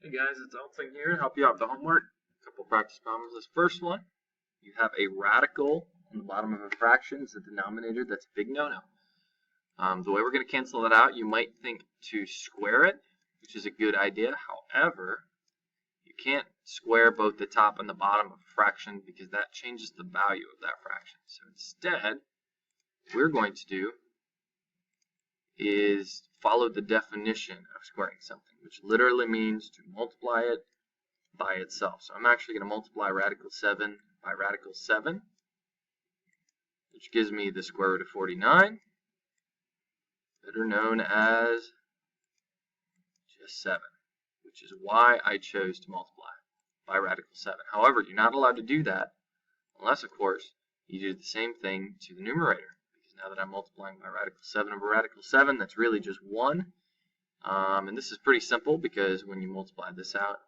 Hey guys, it's Elton here to help you out with the homework. A couple practice problems. This first one, you have a radical on the bottom of a fraction. It's a denominator. That's a big no-no. The way we're going to cancel that out, you might think to square it, which is a good idea. However, you can't square both the top and the bottom of a fraction because that changes the value of that fraction. So instead, what we're going to do is follow the definition of squaring something, which literally means to multiply it by itself. So I'm actually going to multiply radical 7 by radical 7, which gives me the square root of 49, better known as just 7, which is why I chose to multiply by radical 7. However, you're not allowed to do that unless, of course, you do the same thing to the numerator. Now that I'm multiplying by radical 7 over radical 7, that's really just 1. And this is pretty simple because when you multiply this out,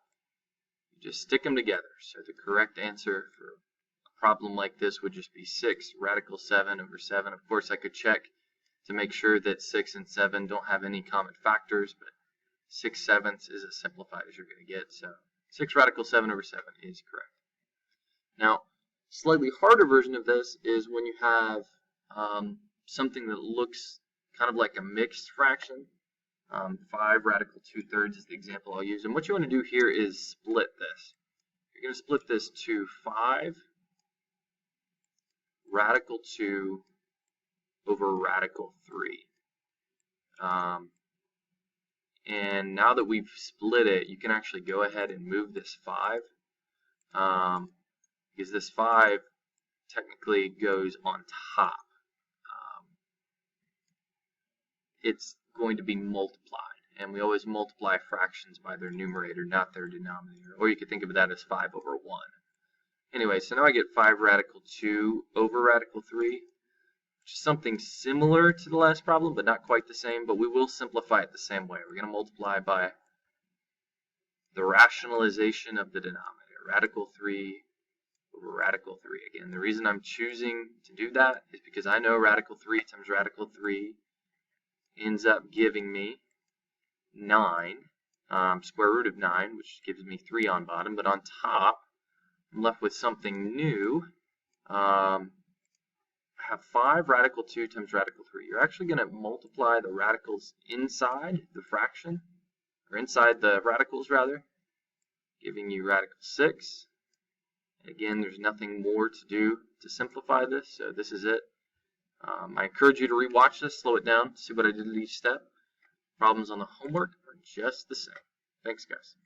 you just stick them together. So the correct answer for a problem like this would just be 6 radical 7 over 7. Of course, I could check to make sure that 6 and 7 don't have any common factors, but 6/7 is as simplified as you're going to get. So 6 radical 7 over 7 is correct. Now, slightly harder version of this is when you have something that looks kind of like a mixed fraction. 5 radical 2/3 is the example I'll use. And what you want to do here is split this. You're going to split this to 5 radical 2 over radical 3. And now that we've split it, you can actually go ahead and move this 5 because this 5 technically goes on top. It's going to be multiplied, and we always multiply fractions by their numerator, not their denominator, or you could think of that as 5 over 1. Anyway, so now I get 5 radical 2 over radical 3, which is something similar to the last problem, but not quite the same, but we will simplify it the same way. We're going to multiply by the rationalization of the denominator, radical 3 over radical 3. Again, the reason I'm choosing to do that is because I know radical 3 times radical 3 ends up giving me 9, square root of 9, which gives me 3 on bottom. But on top, I'm left with something new. I have 5 radical 2 times radical 3. You're actually going to multiply the radicals inside the fraction, or inside the radicals, rather, giving you radical 6. Again, there's nothing more to do to simplify this, so this is it. I encourage you to rewatch this, slow it down, see what I did at each step. Problems on the homework are just the same. Thanks, guys.